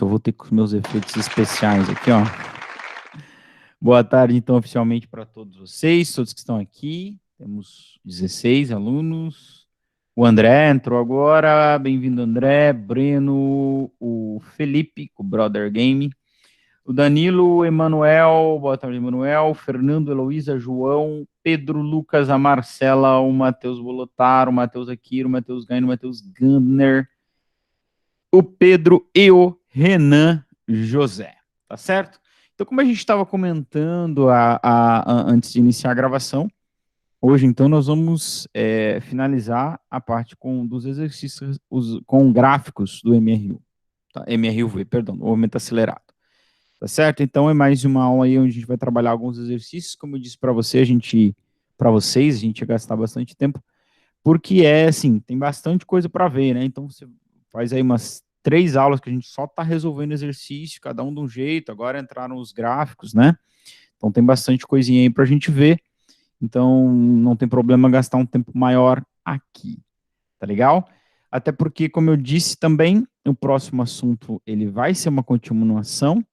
eu voltei com os meus efeitos especiais aqui, ó. Boa tarde, então, oficialmente para todos vocês, todos que estão aqui. Temos 16 alunos. O André entrou agora. Bem-vindo, André. Breno, o Felipe, o Brother Game. O Danilo, o Emanuel, boa tarde, Emanuel. Fernando, Heloísa, João, Pedro, Lucas, a Marcela, o Matheus Bolotaro, o Matheus Akiro, o Matheus Gaino, o Matheus Gandner, o Pedro e o Renan José. Tá certo? Então, como a gente estava comentando antes de iniciar a gravação, hoje, então, nós vamos finalizar a parte dos exercícios com gráficos do MRU. Tá? MRUV, perdão, movimento acelerado. Tá certo? Então, é mais uma aula aí onde a gente vai trabalhar alguns exercícios. Como eu disse para vocês, a gente ia gastar bastante tempo, porque assim, tem bastante coisa para ver, né? Então, você faz aí umas 3 aulas que a gente só está resolvendo exercício, cada um de um jeito, agora entraram os gráficos, né? Então, tem bastante coisinha aí para a gente ver. Então, não tem problema gastar um tempo maior aqui, tá legal? Até porque, como eu disse também, o próximo assunto, ele vai ser uma continuação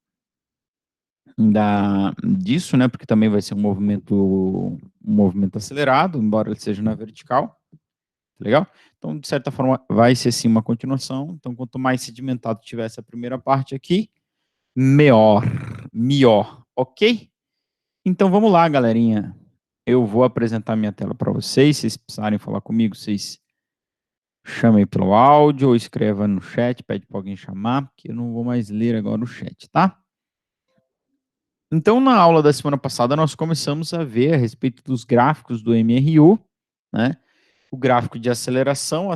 disso, né? Porque também vai ser um movimento acelerado, embora ele seja na vertical, tá legal? Então, de certa forma, vai ser sim uma continuação. Então, quanto mais sedimentado tiver essa primeira parte aqui, melhor, ok? Então, vamos lá, galerinha. Eu vou apresentar minha tela para vocês. Se vocês precisarem falar comigo, vocês chamem pelo áudio ou escreva no chat, pede para alguém chamar, porque eu não vou mais ler agora o chat, tá? Então, na aula da semana passada, nós começamos a ver a respeito dos gráficos do MRU, né? O gráfico de aceleração,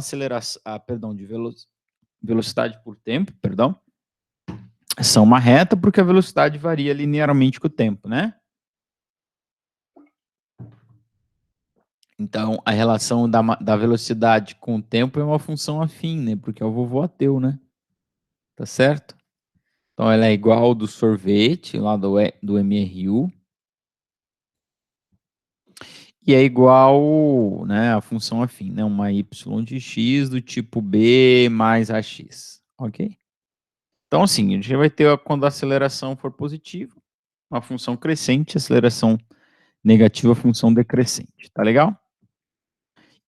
de velocidade por tempo, são uma reta porque a velocidade varia linearmente com o tempo, né? Então, a relação da velocidade com o tempo é uma função afim, né? Porque é o vovô ateu, né? Tá certo? Então, ela é igual do sorvete, lá do MRU. E é igual, né, a função afim, né? Uma y de x do tipo b mais ax, ok? Então, assim, a gente vai ter, quando a aceleração for positiva, uma função crescente, aceleração negativa, função decrescente, tá legal?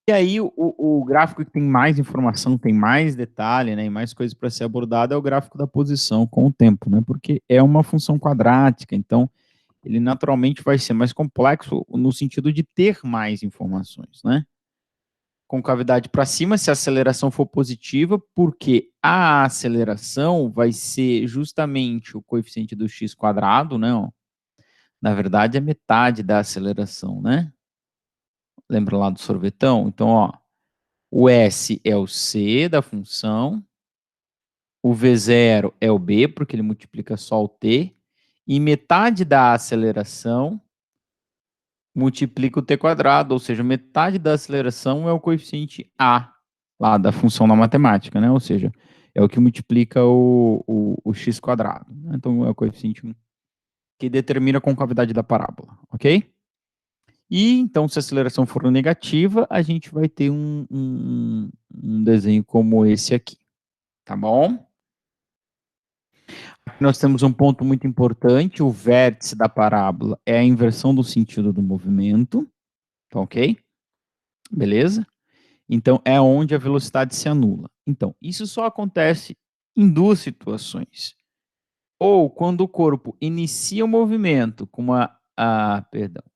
E aí, o gráfico que tem mais informação, tem mais detalhe, né, e mais coisas para ser abordado é o gráfico da posição com o tempo, né, porque é uma função quadrática, então ele naturalmente vai ser mais complexo no sentido de ter mais informações, né? Concavidade para cima, se a aceleração for positiva, porque a aceleração vai ser justamente o coeficiente do x quadrado, né? Ó. Na verdade, é metade da aceleração, né? Lembra lá do sorvetão? Então, ó, o S é o C da função, o V0 é o B, porque ele multiplica só o T, e metade da aceleração multiplica o T quadrado, ou seja, metade da aceleração é o coeficiente A, lá da função na matemática, né? Ou seja, é o que multiplica o x quadrado. Né? Então, é o coeficiente que determina a concavidade da parábola, ok? E, então, se a aceleração for negativa, a gente vai ter um desenho como esse aqui, tá bom? Aqui nós temos um ponto muito importante, o vértice da parábola é a inversão do sentido do movimento, tá ok? Beleza? Então, é onde a velocidade se anula. Então, isso só acontece em 2 situações. Ou quando o corpo inicia o movimento com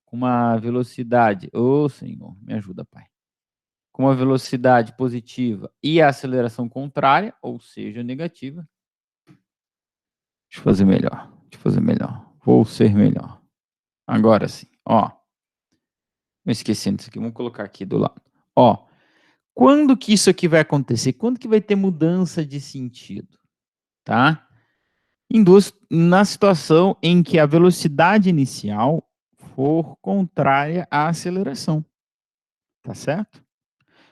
com uma velocidade, Senhor, me ajuda, Pai. Com uma velocidade positiva e a aceleração contrária, ou seja, negativa. Deixa eu fazer melhor. Vou ser melhor. Agora sim, ó. Não esquecendo isso aqui, vamos colocar aqui do lado. Ó, quando que isso aqui vai acontecer? Quando que vai ter mudança de sentido? Tá? Na situação em que a velocidade inicial for contrária à aceleração. Tá certo?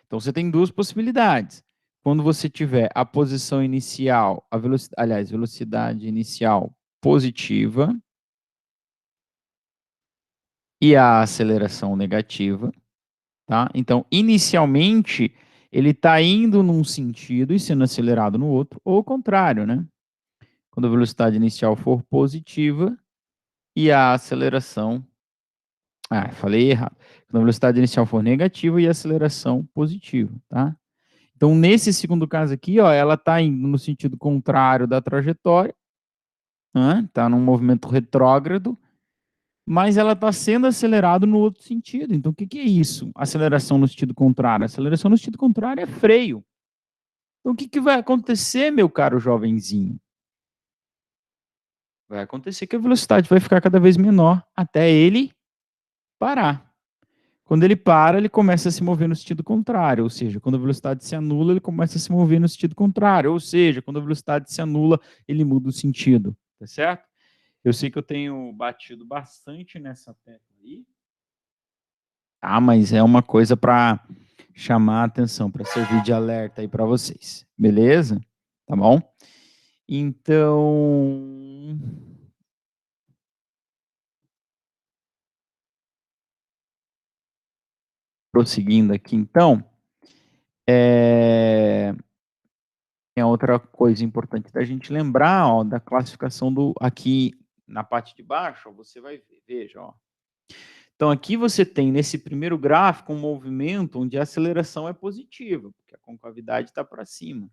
Então você tem 2 possibilidades. Quando você tiver a posição inicial, velocidade inicial positiva e a aceleração negativa, tá? Então, inicialmente, ele está indo num sentido e sendo acelerado no outro, ou o contrário, né? quando a velocidade inicial for positiva e a aceleração... falei errado. Quando a velocidade inicial for negativa e a aceleração positiva, tá? Então, nesse segundo caso aqui, ó, ela está indo no sentido contrário da trajetória, né? Está num movimento retrógrado, mas ela está sendo acelerada no outro sentido. Então, o que, que é isso? Aceleração no sentido contrário. Aceleração no sentido contrário é freio. Então, o que, que vai acontecer, meu caro jovenzinho? Vai acontecer que a velocidade vai ficar cada vez menor até ele parar. Quando ele para, ele começa a se mover no sentido contrário, ou seja, quando a velocidade se anula, ele começa a se mover no sentido contrário, ou seja, quando a velocidade se anula, ele muda o sentido, tá certo? Eu sei que eu tenho batido bastante nessa tecla aí, tá? Mas é uma coisa para chamar a atenção, para servir de alerta aí para vocês, beleza? Tá bom? Então, prosseguindo aqui, então, tem outra coisa importante da gente lembrar, ó, da classificação do aqui na parte de baixo, ó, você vai ver, veja, ó. Então aqui você tem nesse primeiro gráfico um movimento onde a aceleração é positiva, porque a concavidade está para cima.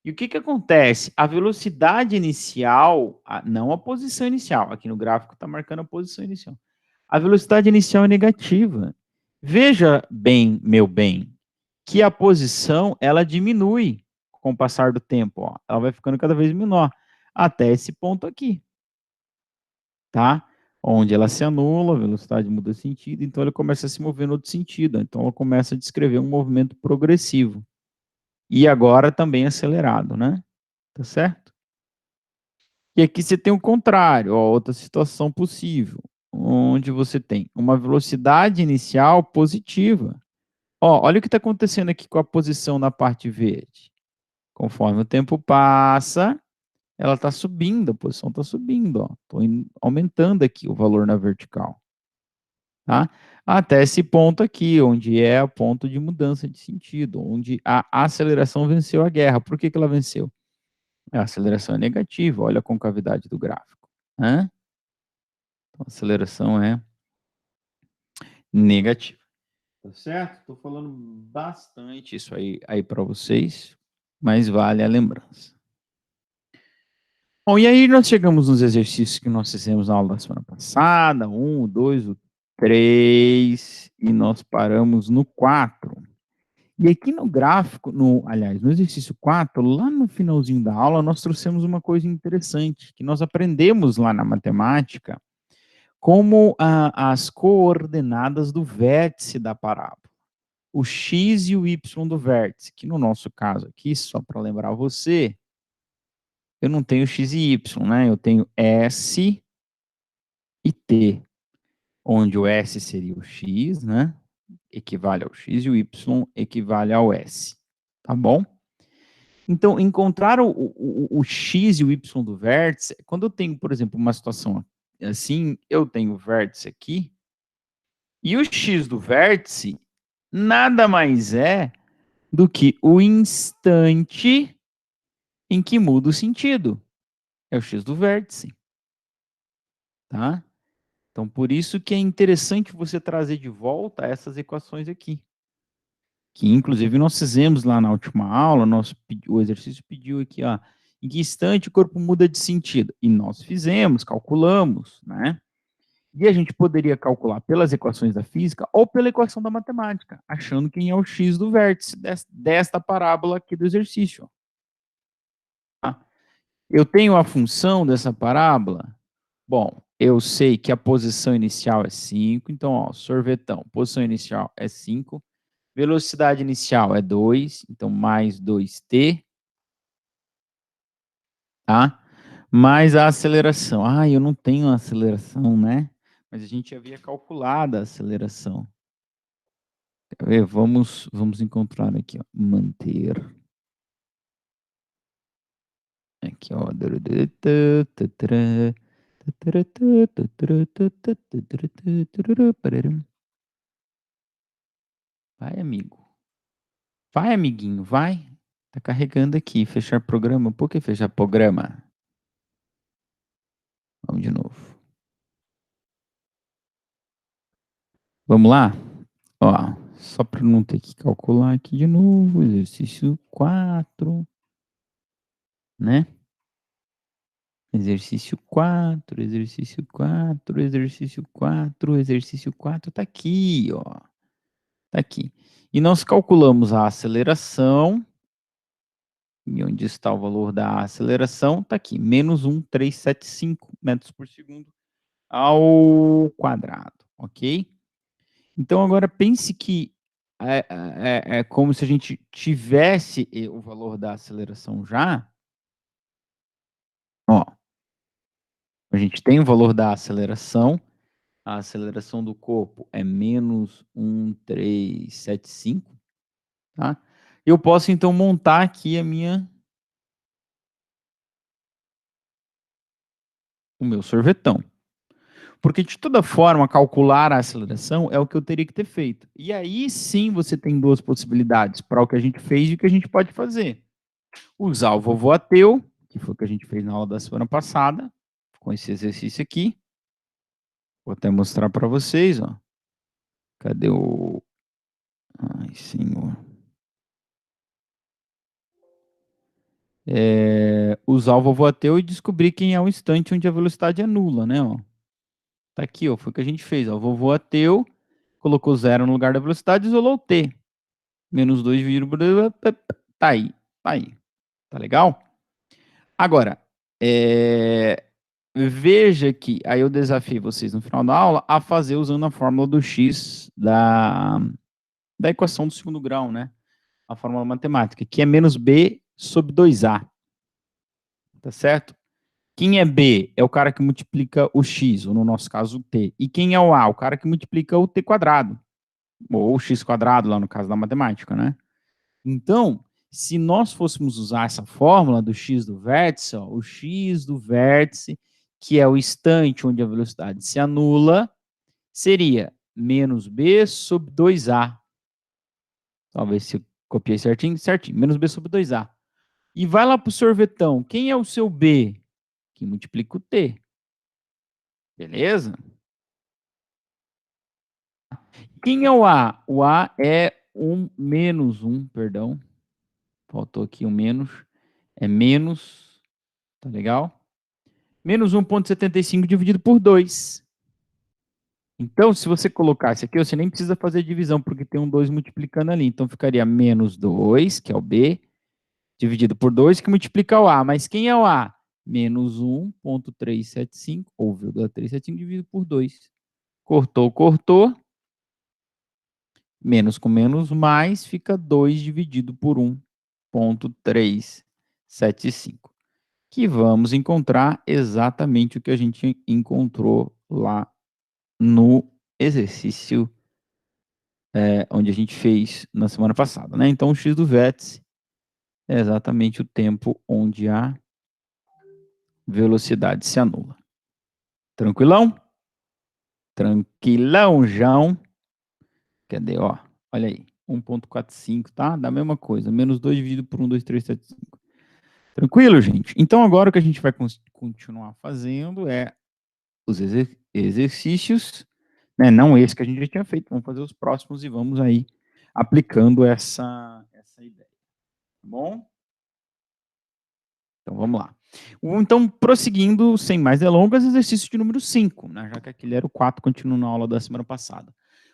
E o que que acontece? A velocidade inicial, não a posição inicial, aqui no gráfico está marcando a posição inicial. A velocidade inicial é negativa. Veja bem, meu bem, que a posição ela diminui com o passar do tempo, ó. Ela vai ficando cada vez menor, até esse ponto aqui, tá? Onde ela se anula, a velocidade muda de sentido, então ela começa a se mover no outro sentido. Então ela começa a descrever um movimento progressivo. E agora também acelerado, né? Tá certo? E aqui você tem o contrário, ó, outra situação possível, onde você tem uma velocidade inicial positiva. Ó, olha o que está acontecendo aqui com a posição na parte verde. Conforme o tempo passa, ela está subindo, a posição está subindo, ó. Estou aumentando aqui o valor na vertical, tá? Até esse ponto aqui, onde é o ponto de mudança de sentido, onde a aceleração venceu a guerra. Por que que ela venceu? A aceleração é negativa, olha a concavidade do gráfico, né? Então, a aceleração é negativa. Tá certo? Estou falando bastante isso aí para vocês, mas vale a lembrança. Bom, e aí nós chegamos nos exercícios que nós fizemos na aula da semana passada, 1, 2, 3, e nós paramos no 4. E aqui no gráfico, aliás, no exercício 4, lá no finalzinho da aula, nós trouxemos uma coisa interessante, que nós aprendemos lá na matemática, como as coordenadas do vértice da parábola. O x e o y do vértice, que no nosso caso aqui, só para lembrar você, eu não tenho x e y, né? Eu tenho S e T, onde o S seria o x, né? Equivale ao x, e o y equivale ao S, tá bom? Então, encontrar o x e o y do vértice, quando eu tenho, por exemplo, uma situação assim, eu tenho o vértice aqui, e o x do vértice nada mais é do que o instante em que muda o sentido. É o x do vértice, tá? Então, por isso que é interessante você trazer de volta essas equações aqui. Que, inclusive, nós fizemos lá na última aula, o exercício pediu aqui, ó, em que instante o corpo muda de sentido? E nós fizemos, calculamos, né? E a gente poderia calcular pelas equações da física ou pela equação da matemática, achando quem é o x do vértice desta parábola aqui do exercício. Tá? Eu tenho a função dessa parábola? Bom, eu sei que a posição inicial é 5, então, ó, sorvetão, posição inicial é 5, velocidade inicial é 2, então mais 2t, tá? Mais a aceleração. Eu não tenho a aceleração, né? Mas a gente havia calculado a aceleração. Quer ver? Vamos encontrar aqui, ó. Manter. Aqui, ó. Vai, amigo. Vai, amiguinho, vai. Tá carregando aqui. Fechar programa. Por que fechar programa? Vamos de novo. Vamos lá? Ó, só para não ter que calcular aqui de novo, exercício 4, né? Exercício 4, exercício 4, exercício 4, exercício 4, tá aqui, ó. Tá aqui. E nós calculamos a aceleração, e onde está o valor da aceleração? Tá aqui, menos 1,375 metros por segundo ao quadrado, ok? Então, agora pense que é como se a gente tivesse o valor da aceleração já. Ó, a gente tem o valor da aceleração. A aceleração do corpo é menos 1,375, tá? Eu posso, então, montar aqui o meu sorvetão. Porque, de toda forma, calcular a aceleração é o que eu teria que ter feito. E aí, sim, você tem duas possibilidades para o que a gente fez e o que a gente pode fazer. Usar o vovô ateu, que foi o que a gente fez na aula da semana passada, com esse exercício aqui. Vou até mostrar para vocês, ó. Cadê o... Ai, senhor. Usar o vovô ateu e descobrir quem é o instante onde a velocidade é nula, né? Ó. Tá aqui, ó, foi o que a gente fez. Ó. O vovô ateu colocou zero no lugar da velocidade e isolou o t. Menos 2, tá aí, tá aí. Tá legal? Agora, veja que aí eu desafio vocês no final da aula a fazer usando a fórmula do x da equação do segundo grau, né? A fórmula matemática, que é menos b sobre 2a. Tá certo? Quem é B? É o cara que multiplica o x, ou no nosso caso o t. E quem é o A? O cara que multiplica o t quadrado, ou o x quadrado, lá no caso da matemática, né? Então, se nós fôssemos usar essa fórmula do x do vértice, ó, o x do vértice, que é o instante onde a velocidade se anula, seria menos b sobre 2a. Talvez se eu copiei certinho, certinho. Menos b sobre 2a. E vai lá para o sorvetão. Quem é o seu b? Que multiplica o t. Beleza? Quem é o A? O A é menos 1, perdão. Faltou aqui um menos. É menos, tá legal? Menos 1,75 dividido por 2. Então, se você colocasse aqui, você nem precisa fazer divisão, porque tem um 2 multiplicando ali. Então, ficaria menos 2, que é o B, dividido por 2, que multiplica o A. Mas quem é o A? Menos 1,375, ou 0,375 dividido por 2. Cortou, cortou. Menos com menos, mais, fica 2 dividido por 1,375. Que vamos encontrar exatamente o que a gente encontrou lá no exercício onde a gente fez na semana passada, né? Então, o x do vértice é exatamente o tempo onde a velocidade se anula. Tranquilão? Tranquilão, João. Cadê, ó? Olha aí, 1,45, tá? Da mesma coisa, menos 2 dividido por 1,2375. Tranquilo, gente? Então, agora o que a gente vai continuar fazendo é os exercícios, né? Não esse que a gente já tinha feito, vamos fazer os próximos e vamos aí aplicando essa ideia. Tá bom? Então, vamos lá. Então, prosseguindo, sem mais delongas, exercício de número 5, né? Já que aquele era o 4, continua na aula da semana passada.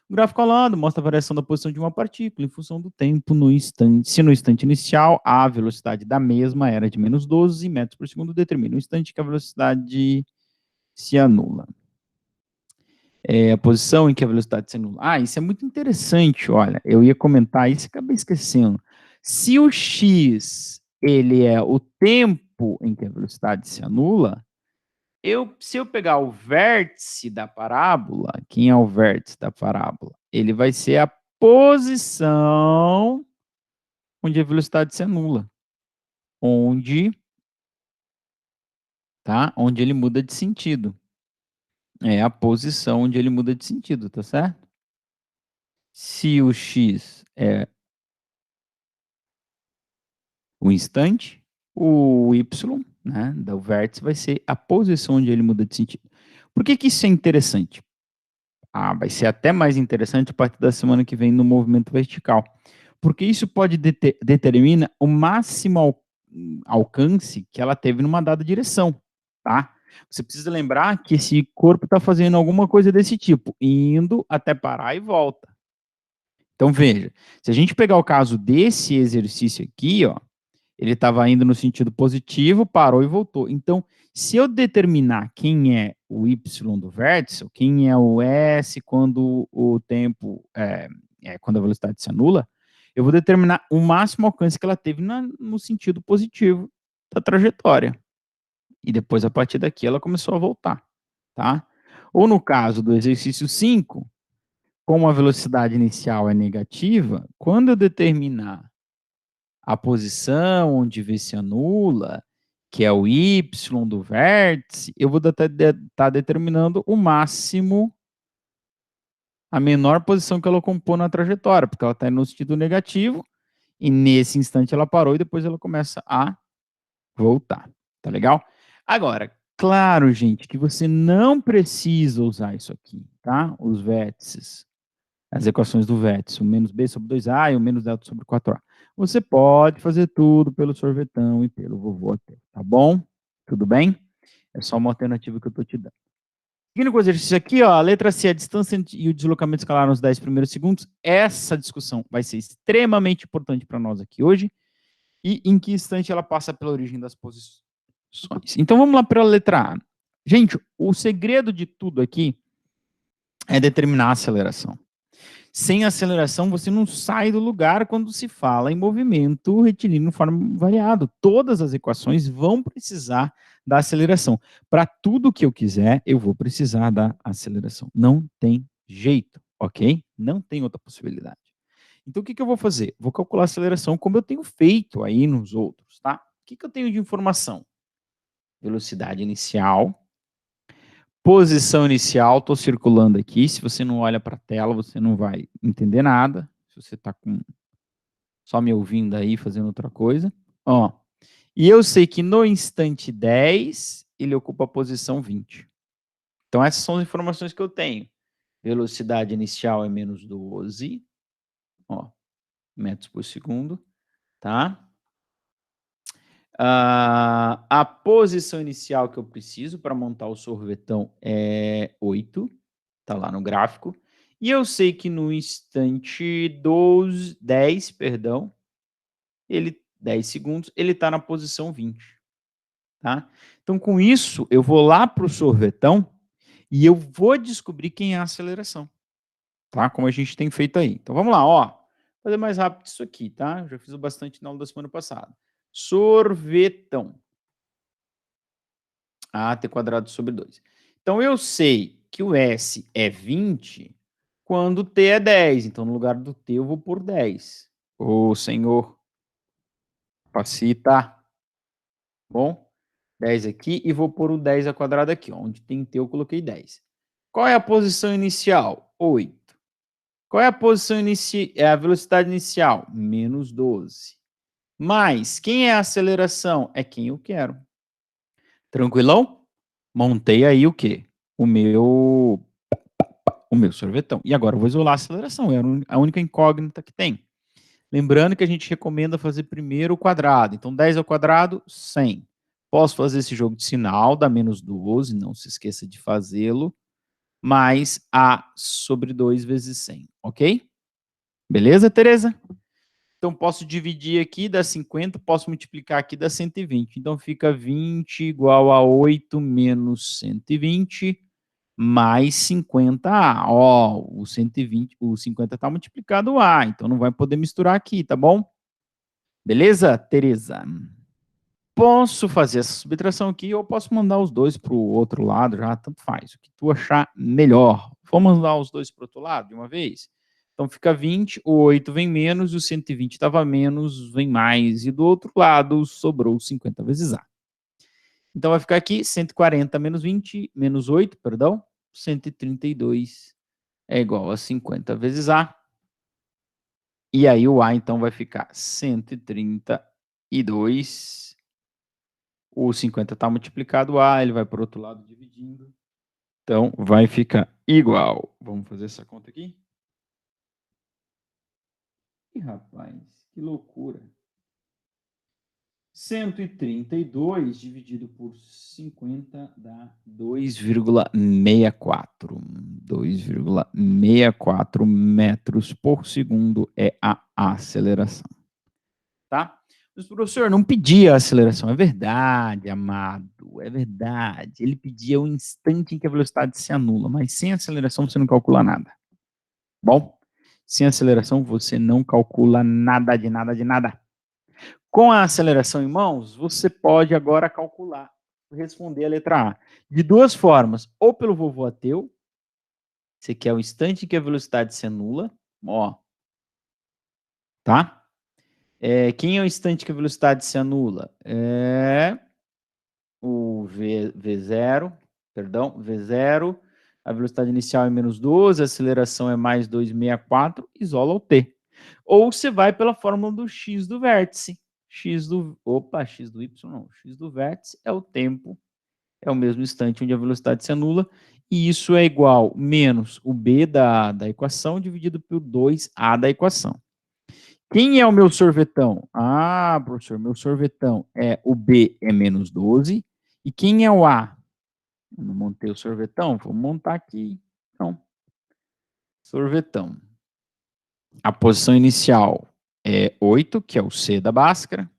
O gráfico ao lado mostra a variação da posição de uma partícula em função do tempo no instante. Se no instante inicial a velocidade da mesma era de menos 12 metros por segundo, determina o instante que a velocidade se anula. A posição em que a velocidade se anula. Ah, isso é muito interessante, olha, eu ia comentar isso e acabei esquecendo. Se o x, ele é o tempo em que a velocidade se anula, se eu pegar o vértice da parábola, quem é o vértice da parábola? Ele vai ser a posição onde a velocidade se anula. Onde ele muda de sentido. É a posição onde ele muda de sentido, tá certo? Se o x é o instante, o y né, do vértice vai ser a posição onde ele muda de sentido. Por que que isso é interessante? Vai ser até mais interessante a partir da semana que vem no movimento vertical, porque isso pode determina o máximo alcance que ela teve numa dada direção, tá? Você precisa lembrar que esse corpo está fazendo alguma coisa desse tipo, indo até parar e volta. Então veja, se a gente pegar o caso desse exercício aqui, ó, ele estava indo no sentido positivo, parou e voltou. Então, se eu determinar quem é o y do vértice, quem é o s quando o tempo, quando a velocidade se anula, eu vou determinar o máximo alcance que ela teve no sentido positivo da trajetória. E depois, a partir daqui, ela começou a voltar, tá? Ou no caso do exercício 5, como a velocidade inicial é negativa, quando eu determinar a posição onde V se anula, que é o y do vértice, eu vou estar determinando o máximo, a menor posição que ela ocupou na trajetória, porque ela está no sentido negativo, e nesse instante ela parou e depois ela começa a voltar. Tá legal? Agora, claro, gente, que você não precisa usar isso aqui, tá? Os vértices, as equações do vértice, o menos b sobre 2a e o menos delta sobre 4a. Você pode fazer tudo pelo sorvetão e pelo vovô até, tá bom? Tudo bem? É só uma alternativa que eu estou te dando. Seguindo com o exercício aqui, ó, a letra C, a distância e o deslocamento escalar nos 10 primeiros segundos. Essa discussão vai ser extremamente importante para nós aqui hoje. E em que instante ela passa pela origem das posições. Então vamos lá para a letra A. Gente, o segredo de tudo aqui é determinar a aceleração. Sem aceleração, você não sai do lugar quando se fala em movimento retilíneo uniforme variado. Todas as equações vão precisar da aceleração. Para tudo que eu quiser, eu vou precisar da aceleração. Não tem jeito, ok? Não tem outra possibilidade. Então, o que eu vou fazer? Vou calcular a aceleração como eu tenho feito aí nos outros, tá? O que eu tenho de informação? Velocidade inicial, posição inicial, estou circulando aqui. Se você não olha para a tela, você não vai entender nada. Se você está só me ouvindo aí, fazendo outra coisa. Ó, e eu sei que no instante 10, ele ocupa a posição 20. Então, essas são as informações que eu tenho. Velocidade inicial é menos 12, ó, metros por segundo, tá? A posição inicial que eu preciso para montar o sorvetão é 8, tá lá no gráfico. E eu sei que no instante 10, perdão, 10 segundos, ele está na posição 20. Tá? Então, com isso, eu vou lá para o sorvetão e eu vou descobrir quem é a aceleração. Tá? Como a gente tem feito aí. Então, vamos lá, ó. Vou fazer mais rápido isso aqui, tá? Já fiz bastante na aula da semana passada. Sorvetão. T quadrado sobre 2. Então, eu sei que o S é 20 quando T é 10. Então, no lugar do T, eu vou por 10. Ô, senhor, facita. Bom, 10 aqui e vou pôr o 10 ao quadrado aqui. Onde tem T, eu coloquei 10. Qual é a posição inicial? 8. Qual é a posição inicial? É a velocidade inicial? Menos 12. Mais, quem é a aceleração? É quem eu quero. Tranquilão? Montei aí o quê? O meu sorvetão. E agora eu vou isolar a aceleração, é a única incógnita que tem. Lembrando que a gente recomenda fazer primeiro o quadrado. Então, 10 ao quadrado, 100. Posso fazer esse jogo de sinal, dá menos 12, não se esqueça de fazê-lo, mais A sobre 2 vezes 100, ok? Beleza, Tereza? Então, posso dividir aqui, dá 50, posso multiplicar aqui, dá 120. Então, fica 20 igual a 8 menos 120 mais 50A. Ó, o 120, o 50 está multiplicado A, então não vai poder misturar aqui, tá bom? Beleza, Tereza? Posso fazer essa subtração aqui ou posso mandar os dois para o outro lado, já tanto faz, o que tu achar melhor. Vamos mandar os dois para o outro lado de uma vez? Então fica 20, o 8 vem menos, o 120 estava menos, vem mais, e do outro lado sobrou 50 vezes A. Então vai ficar aqui 140 menos 20, menos 8, perdão, 132 é igual a 50 vezes A. E aí o A, então, vai ficar 132. O 50 está multiplicado A, ele vai para o outro lado dividindo. Então, vai ficar igual. Vamos fazer essa conta aqui? Ih, rapaz, que loucura. 132 dividido por 50 dá 2,64. 2,64 metros por segundo é a aceleração. Tá? Mas, professor, não pedia a aceleração. É verdade, amado. É verdade. Ele pedia o instante em que a velocidade se anula, mas sem aceleração você não calcula nada. Bom, sem aceleração você não calcula nada de nada de nada. Com a aceleração em mãos, você pode agora calcular, responder a letra A. De duas formas, ou pelo vovô ateu, você quer o instante em que a velocidade se anula, ó, tá? Quem é o instante que a velocidade se anula? É o V0, perdão, V0, a velocidade inicial é menos 12, a aceleração é mais 2,64, isola o T. Ou você vai pela fórmula do x do vértice. X do y não. X do vértice é o tempo, é o mesmo instante onde a velocidade se anula, e isso é igual menos o b da equação dividido por 2a da equação. Quem é o meu sorvetão? Ah, professor, meu sorvetão é o b é menos 12, e quem é o a? Eu não montei o sorvetão? Vou montar aqui. Então, sorvetão. A posição inicial é 8, que é o C da Bhaskara.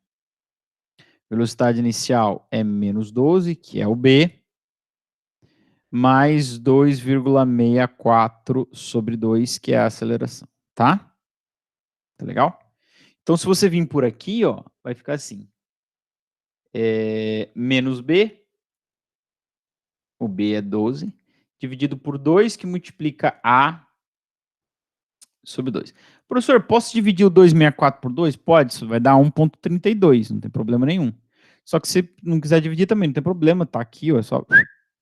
Velocidade inicial é menos 12, que é o B, mais 2,64 sobre 2, que é a aceleração, tá? Tá legal? Então, se você vir por aqui, ó, vai ficar assim. Menos B, o B é 12, dividido por 2, que multiplica A sobre 2. Professor, posso dividir o 2,64 por 2? Pode, isso vai dar 1,32, não tem problema nenhum. Só que se não quiser dividir também, não tem problema, tá aqui, ó, é só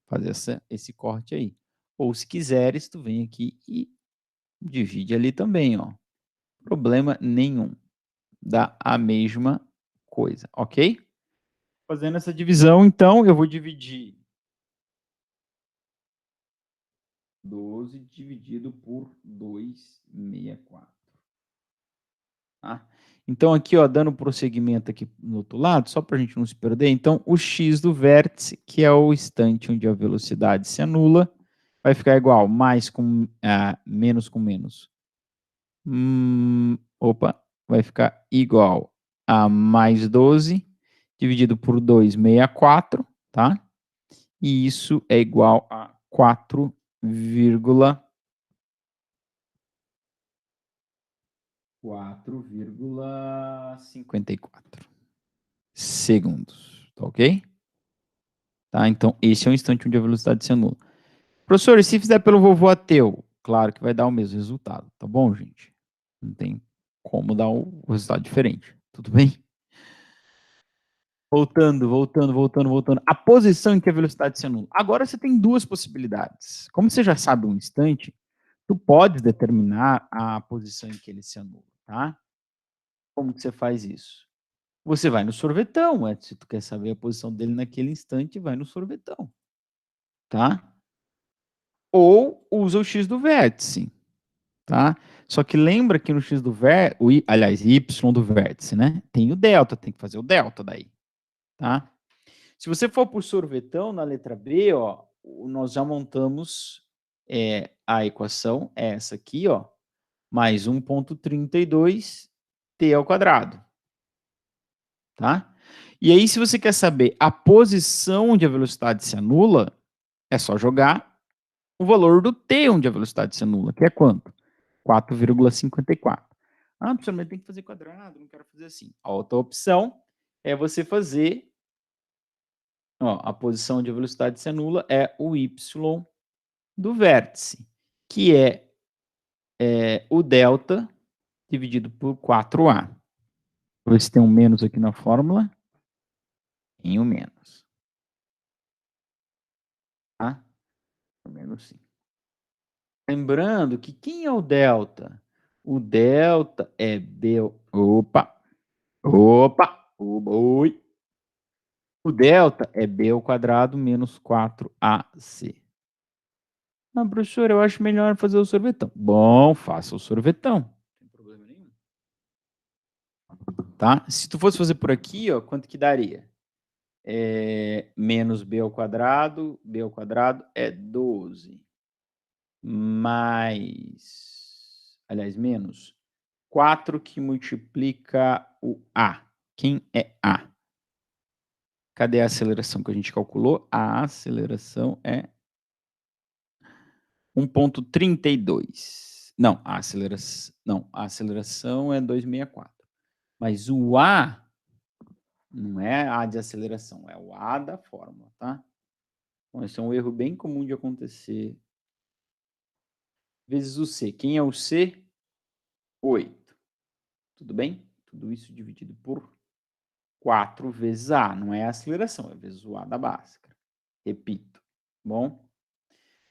fazer esse corte aí. Ou se quiseres, tu vem aqui e divide ali também, ó. Problema nenhum. Dá a mesma coisa, ok? Fazendo essa divisão, então, eu vou dividir 12 dividido por 2,64. Tá? Então, aqui, ó, dando prosseguimento aqui no outro lado, só para a gente não se perder, então, o x do vértice, que é o instante onde a velocidade se anula, vai ficar igual, mais com, menos com menos. Vai ficar igual a mais 12, dividido por 2,64, tá? E isso é igual a 4,54 segundos, tá ok? Tá? Então, esse é o instante onde a velocidade se anula. Professor, e se fizer pelo vovô ateu? Claro que vai dar o mesmo resultado, tá bom, gente? Não tem como dar um resultado diferente, tudo bem? Voltando. A posição em que a velocidade se anula. Agora você tem duas possibilidades. Como você já sabe um instante, tu pode determinar a posição em que ele se anula, tá? Como que você faz isso? Você vai no sorvetão, se tu quer saber a posição dele naquele instante, vai no sorvetão, tá? Ou usa o x do vértice, tá? Só que lembra que no x do vértice, aliás, y do vértice, né? Tem o delta, tem que fazer o delta daí, tá? Se você for por sorvetão, na letra B, ó, nós já montamos a equação, essa aqui, ó, mais 1,32 t ao quadrado, tá? E aí, se você quer saber a posição onde a velocidade se anula, é só jogar o valor do t onde a velocidade se anula, que é quanto? 4,54. Ah, professor, mas tem que fazer quadrado, não quero fazer assim. A outra opção é você fazer, ó, a posição onde a velocidade se anula é o y do vértice, que é o delta dividido por 4a. Vou ver se tem um menos aqui na fórmula. Tem um menos. Tá? Menos sim. Lembrando que quem é o delta? O delta é Opa! Oi! O delta é b ao quadrado menos 4ac. Ah, professor, eu acho melhor fazer o sorvetão. Bom, faça o sorvetão. Não tem problema nenhum. Tá? Se tu fosse fazer por aqui, ó, quanto que daria? Menos b ao quadrado é 12. Mais, aliás, menos 4 que multiplica o A. Quem é A? Cadê a aceleração que a gente calculou? A aceleração é 1,32. Não, a aceleração é 264. Mas o A não é A de aceleração, é o A da fórmula, tá? Então, esse é um erro bem comum de acontecer. Vezes o C. Quem é o C? 8. Tudo bem? Tudo isso dividido por 4 vezes A. Não é a aceleração, é vezes o A da básica. Repito. Bom?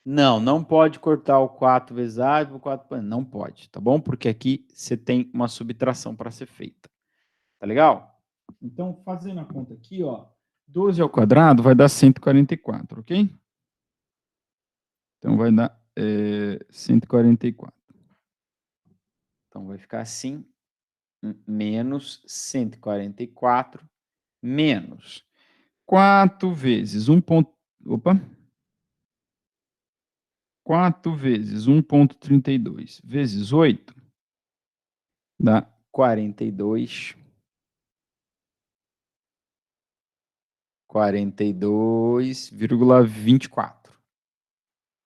Não pode cortar o 4 vezes A por 4. Não pode, tá bom? Porque aqui você tem uma subtração para ser feita. Tá legal? Então, fazendo a conta aqui, ó, 12 ao quadrado vai dar 144, ok? Então, vai dar 144. Então, vai ficar assim, menos 144, menos 4 vezes 1 ponto... Opa! 4 vezes 1,32 vezes 8 dá 42,24,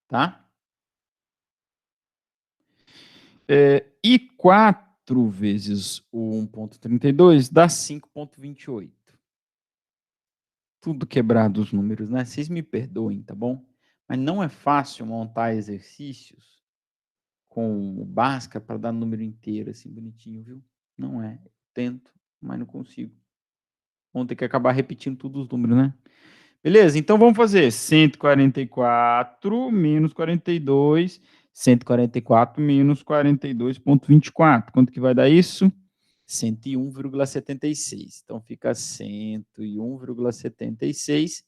tá? E 4 vezes o 1,32 dá 5,28. Tudo quebrado os números, né? Vocês me perdoem, tá bom? Mas não é fácil montar exercícios com o Bhaskara para dar número inteiro, assim, bonitinho, viu? Não é. Tento, mas não consigo. Vamos ter que acabar repetindo todos os números, né? Beleza? Então vamos fazer 144 menos 42, 144 menos 42,24. Quanto que vai dar isso? 101,76. Então fica 101,76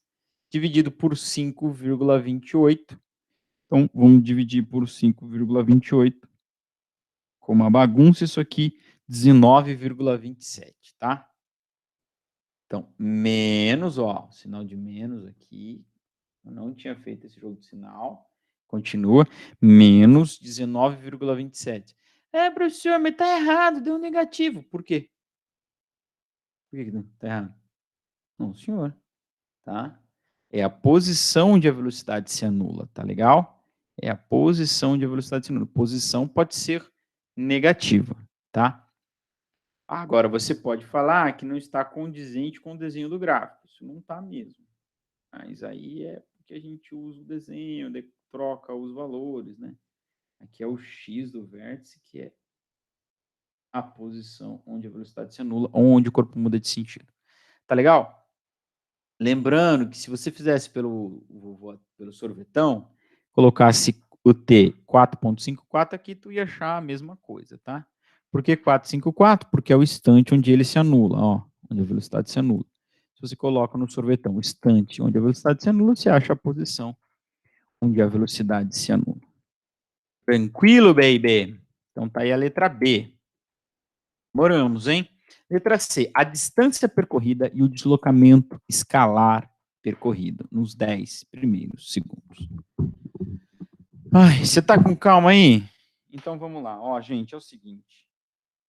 dividido por 5,28. Então vamos dividir por 5,28. Com uma bagunça, isso aqui 19,27, tá? Então, menos, ó, sinal de menos aqui. Eu não tinha feito esse jogo de sinal. Continua, menos 19,27. Professor, mas tá errado, deu um negativo. Por quê? Por que tá errado? Não, senhor. Tá? É a posição onde a velocidade se anula, tá legal? É a posição onde a velocidade se anula. Posição pode ser negativa, tá? Agora, você pode falar que não está condizente com o desenho do gráfico. Isso não está mesmo. Mas aí é porque a gente usa o desenho, troca os valores, né? Aqui é o x do vértice, que é a posição onde a velocidade se anula, onde o corpo muda de sentido. Tá legal? Lembrando que se você fizesse pelo sorvetão, colocasse o t 4,54 aqui, tu ia achar a mesma coisa, tá? Por que 4,54? Porque é o instante onde ele se anula, ó, onde a velocidade se anula. Se você coloca no sorvetão o instante onde a velocidade se anula, você acha a posição onde a velocidade se anula. Tranquilo, baby? Então tá aí a letra B. Moramos, hein? Letra C, a distância percorrida e o deslocamento escalar percorrido nos 10 primeiros segundos. Ai, você tá com calma aí? Então vamos lá. Ó, gente, é o seguinte.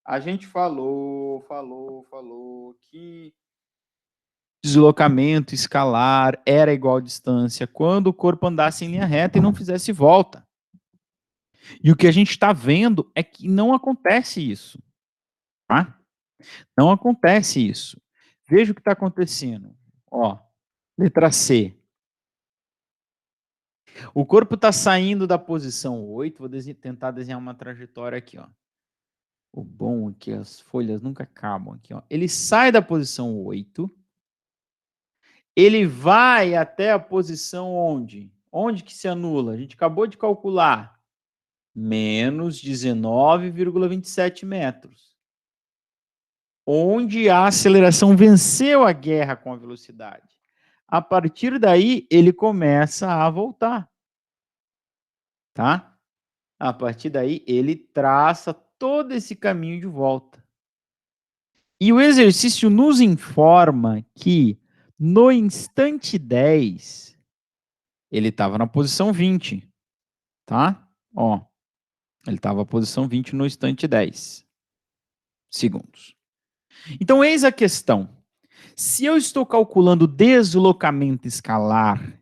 A gente falou que deslocamento escalar era igual a distância quando o corpo andasse em linha reta e não fizesse volta. E o que a gente está vendo é que não acontece isso. Tá? Não acontece isso. Veja o que está acontecendo. Ó, letra C. O corpo está saindo da posição 8. Vou tentar desenhar uma trajetória aqui. Ó. O bom é que as folhas nunca acabam. Aqui, ó. Ele sai da posição 8. Ele vai até a posição onde? Onde que se anula? A gente acabou de calcular. Menos 19,27 metros. Onde a aceleração venceu a guerra com a velocidade. A partir daí, ele começa a voltar, tá? A partir daí, ele traça todo esse caminho de volta. E o exercício nos informa que no instante 10, ele estava na posição 20, tá? Ó, ele estava na posição 20 no instante 10 segundos. Então, eis a questão. Se eu estou calculando deslocamento escalar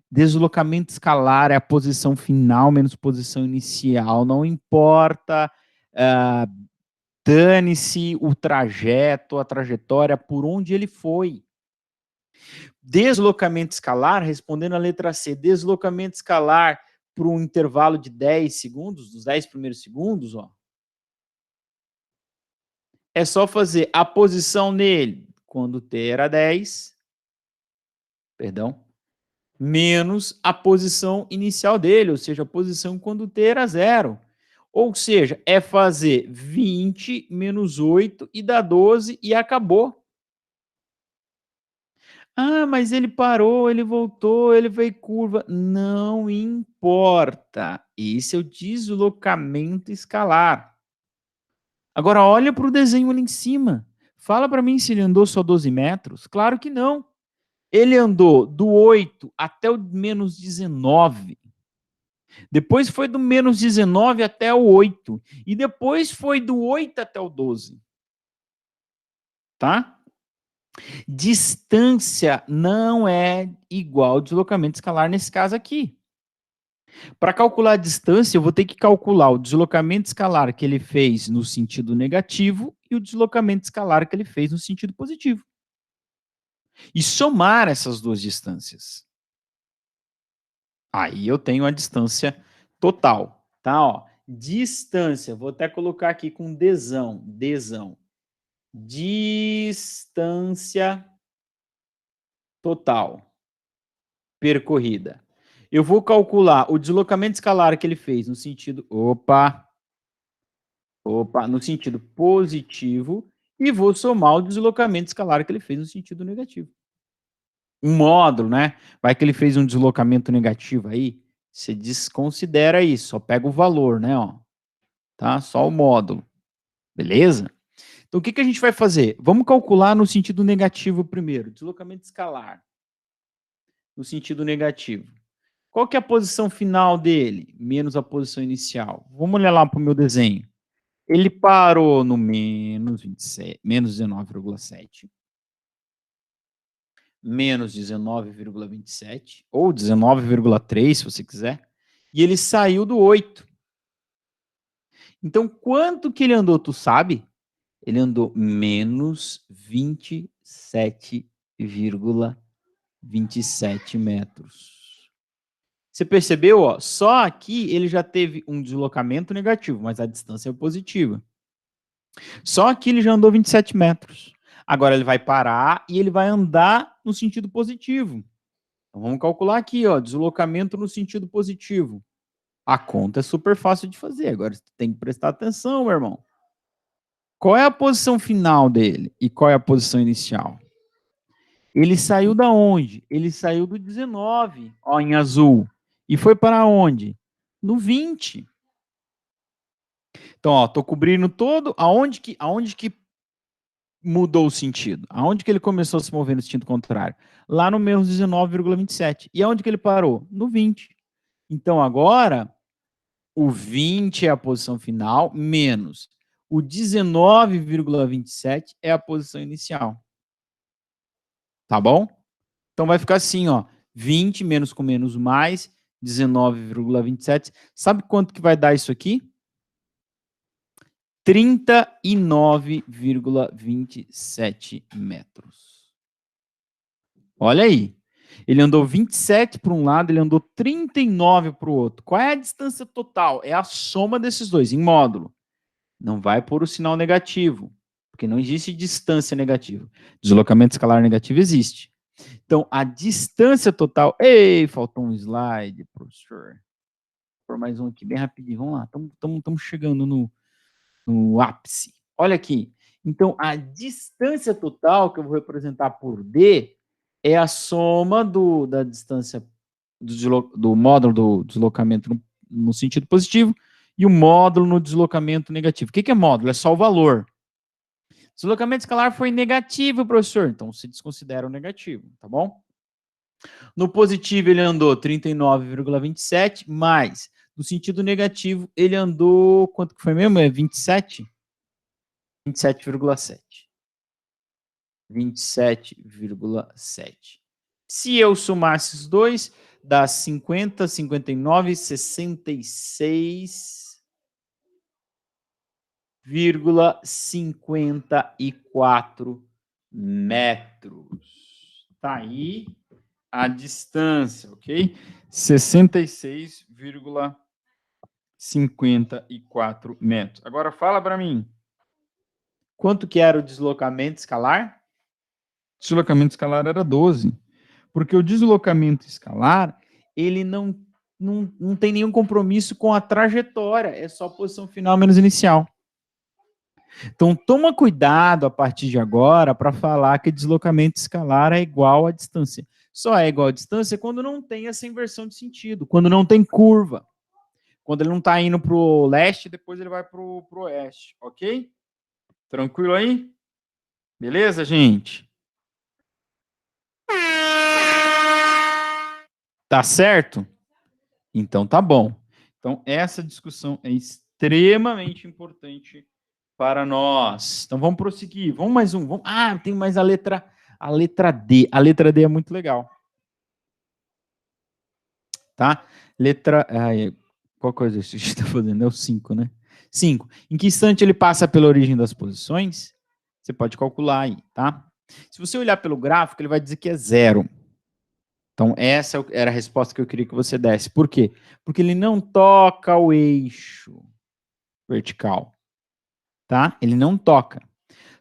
é a posição final menos posição inicial, não importa, dane-se o trajeto, a trajetória, por onde ele foi. Deslocamento escalar, respondendo a letra C, deslocamento escalar por um intervalo de 10 segundos, dos 10 primeiros segundos, ó, é só fazer a posição nele quando t era 10, perdão, menos a posição inicial dele, ou seja, a posição quando t era 0. Ou seja, é fazer 20 menos 8 e dá 12 e acabou. Ah, mas ele parou, ele voltou, ele fez curva. Não importa. Esse é o deslocamento escalar. Agora, olha para o desenho ali em cima. Fala para mim se ele andou só 12 metros. Claro que não. Ele andou do 8 até o menos 19. Depois foi do menos 19 até o 8. E depois foi do 8 até o 12. Tá? Distância não é igual deslocamento escalar nesse caso aqui. Para calcular a distância, eu vou ter que calcular o deslocamento escalar que ele fez no sentido negativo e o deslocamento escalar que ele fez no sentido positivo. E somar essas duas distâncias. Aí eu tenho a distância total, tá? Ó, distância, vou até colocar aqui com Dzão. Distância total percorrida. Eu vou calcular o deslocamento escalar que ele fez no sentido, no sentido positivo e vou somar o deslocamento escalar que ele fez no sentido negativo. Um módulo, né? Vai que ele fez um deslocamento negativo aí, você desconsidera isso, só pega o valor, né? Ó, tá? Só o módulo, beleza? Então, o que a gente vai fazer? Vamos calcular no sentido negativo primeiro, deslocamento escalar, no sentido negativo. Qual que é a posição final dele? Menos a posição inicial. Vamos olhar lá para o meu desenho. Ele parou no menos 27, menos 19,7. Menos 19,27. Ou 19,3, se você quiser. E ele saiu do 8. Então, quanto que ele andou, tu sabe? Ele andou menos 27,27 metros. Você percebeu? Ó, só aqui ele já teve um deslocamento negativo, mas a distância é positiva. Só aqui ele já andou 27 metros. Agora ele vai parar e ele vai andar no sentido positivo. Então vamos calcular aqui, ó, deslocamento no sentido positivo. A conta é super fácil de fazer. Agora você tem que prestar atenção, meu irmão. Qual é a posição final dele e qual é a posição inicial? Ele saiu da onde? Ele saiu do 19, ó, em azul. E foi para onde? No 20. Então, ó, tô cobrindo todo. Aonde que mudou o sentido? Aonde que ele começou a se mover no sentido contrário? Lá no menos 19,27. E aonde que ele parou? No 20. Então, agora, o 20 é a posição final, menos o 19,27 é a posição inicial. Tá bom? Então, vai ficar assim, ó. 20 menos com menos mais, 19,27. Sabe quanto que vai dar isso aqui? 39,27 metros. Olha aí. Ele andou 27 para um lado, ele andou 39 para o outro. Qual é a distância total? É a soma desses dois, em módulo. Não vai pôr o sinal negativo, porque não existe distância negativa. Deslocamento escalar negativo existe. Então, a distância total... Ei, faltou um slide, professor. Vou pôr mais um aqui, bem rapidinho. Vamos lá, estamos chegando no ápice. Olha aqui. Então, a distância total, que eu vou representar por D, é a soma da distância do módulo do deslocamento no sentido positivo e o módulo no deslocamento negativo. O que é módulo? É só o valor. Deslocamento escalar foi negativo, professor, então se desconsidera o negativo, tá bom? No positivo ele andou 39,27, mais no sentido negativo ele andou, quanto que foi mesmo? É 27? 27,7. 27,7. Se eu somar esses dois, dá 50, 59, 66,54 metros. Tá aí a distância, ok? 66,54 metros. Agora fala para mim, quanto que era o deslocamento escalar? O deslocamento escalar era 12, porque o deslocamento escalar, ele não tem nenhum compromisso com a trajetória, é só posição final menos inicial. Então, toma cuidado a partir de agora para falar que deslocamento escalar é igual à distância. Só é igual à distância quando não tem essa inversão de sentido, quando não tem curva. Quando ele não está indo para o leste, depois ele vai para o oeste, ok? Tranquilo aí? Beleza, gente? Tá certo? Então tá bom. Então essa discussão é extremamente importante para nós. Então vamos prosseguir. Vamos mais um. Tem mais a letra D. A letra D é muito legal. Tá? Qual coisa isso a gente está fazendo? É o 5, né? 5. Em que instante ele passa pela origem das posições? Você pode calcular aí, tá? Se você olhar pelo gráfico, ele vai dizer que é 0. Então, essa era a resposta que eu queria que você desse. Por quê? Porque ele não toca o eixo vertical, tá? Ele não toca.